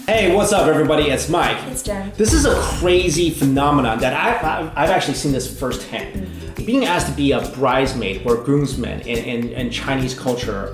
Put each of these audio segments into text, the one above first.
Hey, what's up, everybody? It's Mike. It's Jen. This is a crazy phenomenon that I've actually seen this firsthand. Being asked to be a bridesmaid or groomsman in Chinese culture,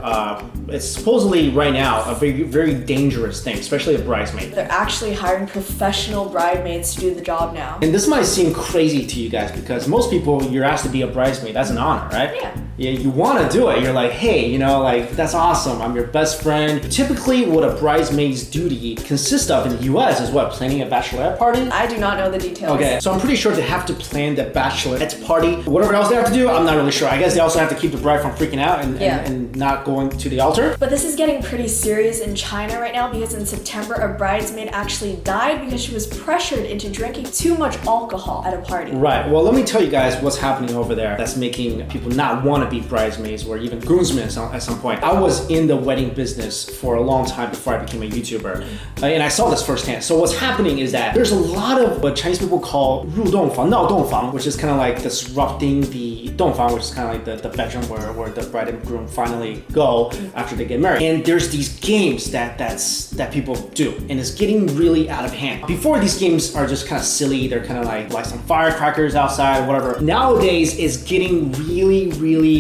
it's supposedly right now a very, very dangerous thing, especially a bridesmaid. They're actually hiring professional bridesmaids to do the job now. And this might seem crazy to you guys because most people, you're asked to be a bridesmaid, that's an honor, right? Yeah. You want to do it. You're like, hey, like, that's awesome. I'm your best friend. Typically, what a bridesmaid's duty consists of in the US is what? Planning a bachelorette party? I do not know the details. Okay, so I'm pretty sure they have to plan the bachelorette party. Whatever else they have to do, I'm not really sure. I guess they also have to keep the bride from freaking out and not going to the altar. But this is getting pretty serious in China right now because in September, a bridesmaid actually died because she was pressured into drinking too much alcohol at a party. Right, well, let me tell you guys what's happening over there that's making people not want to be bridesmaids or even groomsmen at some point. I was in the wedding business for a long time before I became a YouTuber, and I saw this firsthand. So what's happening is that there's a lot of what Chinese people call 入洞房, 闹洞房, which is kind of like disrupting the 洞房, which is kind of like the bedroom where the bride and groom finally go after they get married. And there's these games that people do, and it's getting really out of hand. Before, these games are just kind of silly. They're kind of like some firecrackers outside, whatever. Nowadays, it's getting really, really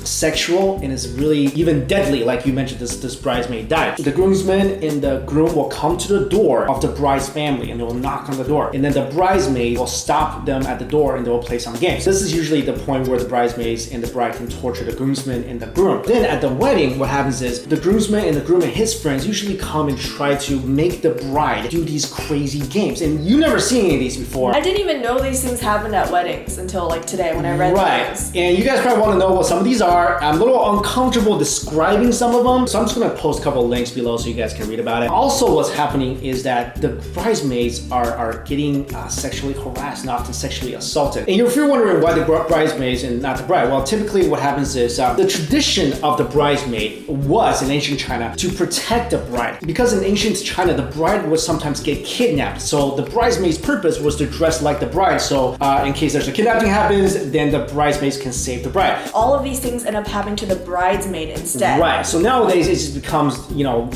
sexual, and it's really even deadly. Like you mentioned, this bridesmaid died. The groomsmen and the groom will come to the door of the bride's family, and they will knock on the door, and then the bridesmaid will stop them at the door, and they will play some games. This is usually the point where the bridesmaids and the bride can torture the groomsmen and the groom. Then at the wedding, what happens is the groomsman and the groom and his friends usually come and try to make the bride do these crazy games, and you never seen any of these before. I didn't even know these things happened at weddings until like today when I read these. And you guys probably want to know what some of these are. I'm a little uncomfortable describing some of them, so I'm just going to post a couple of links below so you guys can read about it. Also, what's happening is that the bridesmaids are getting sexually harassed and often sexually assaulted. And if you're wondering why the bridesmaids and not the bride, well, typically what happens is the tradition of the bridesmaid was in ancient China to protect the bride. Because in ancient China, the bride would sometimes get kidnapped. So the bridesmaid's purpose was to dress like the bride. So in case there's a kidnapping happens, then the bridesmaids can save the bride. All of these things end up happening to the bridesmaid instead. Right. So nowadays it just becomes,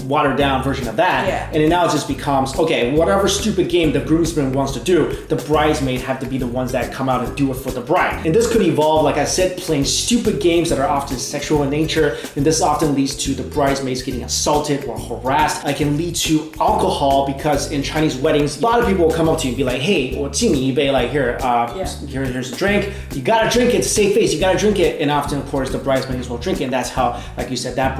watered down version of that. Yeah. And it now just becomes, okay, whatever stupid game the groomsman wants to do, the bridesmaid have to be the ones that come out and do it for the bride. And this could evolve, like I said, playing stupid games that are often sexual in nature. And this often leads to the bridesmaids getting assaulted or harassed. It can lead to alcohol because in Chinese weddings, a lot of people will come up to you and be like, hey, 我敬你一杯, like here's a drink. You gotta drink it, save face, you gotta drink it. And often, of course, the bridesmaids will drink it. And that's how, like you said, that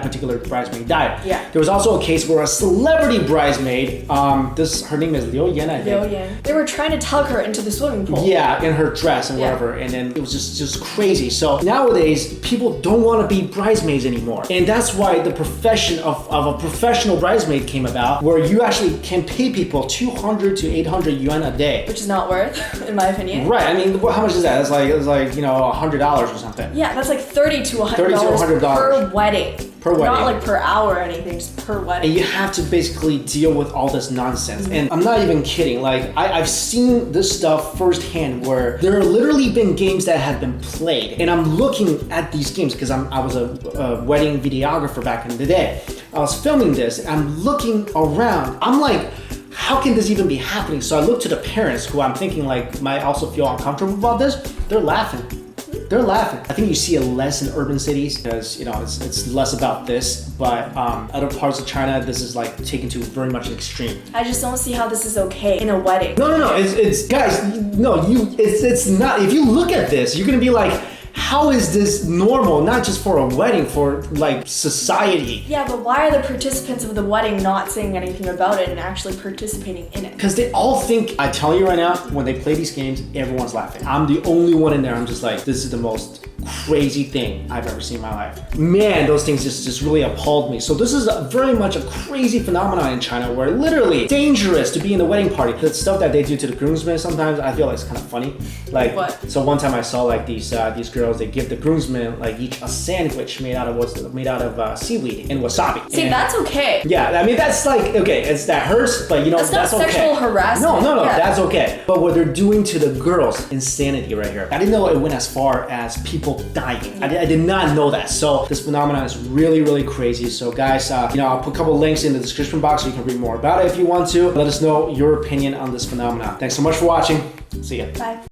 particular bridesmaid died. Yeah. There was also a case where a celebrity bridesmaid, her name is Liu Yan, I think. Liu Yan. They were trying to tug her into the swimming pool. Yeah, in her dress and whatever. And then it was just crazy. So nowadays, people don't want to be bridesmaids anymore. And that's why the profession of a professional bridesmaid came about, where you actually can pay people 200 to 800 yuan a day. Which is not worth, in my opinion. Right, I mean, how much is that? It's like $100 or something. Yeah, that's like $30 to $100 per wedding. Per wedding. Not like per hour or anything, just per wedding. And you have to basically deal with all this nonsense. And I'm not even kidding. Like, I've seen this stuff firsthand where there have literally been games that have been played. And I'm looking at these games because I was a wedding videographer back in the day. I was filming this and I'm looking around. I'm like, how can this even be happening? So I look to the parents who I'm thinking like might also feel uncomfortable about this. They're laughing. They're laughing. I think you see it less in urban cities because, it's less about this, but other parts of China, this is like taken to very much an extreme. I just don't see how this is okay in a wedding. No, it's guys, it's not. If you look at this, you're gonna be like, how is this normal? Not just for a wedding, for like society. Yeah, but why are the participants of the wedding not saying anything about it and actually participating in it? Because they all think, I tell you right now, when they play these games, everyone's laughing. I'm the only one in there. I'm just like, this is the most crazy thing I've ever seen in my life. Man, those things just really appalled me. So this is very much a crazy phenomenon in China where literally dangerous to be in the wedding party. The stuff that they do to the groomsmen sometimes, I feel like it's kind of funny. Like, what? So one time I saw like these girls, they give the groomsmen like each a sandwich made out of seaweed and wasabi. See, that's okay. Yeah, I mean that's like okay, that hurts, but that's not okay. sexual harassment. No, that's okay. But what they're doing to the girls, insanity right here. I didn't know it went as far as people people dying. I did not know that. So this phenomenon is really, really crazy. So guys, I'll put a couple links in the description box so you can read more about it if you want to. Let us know your opinion on this phenomenon. Thanks so much for watching. See ya. Bye.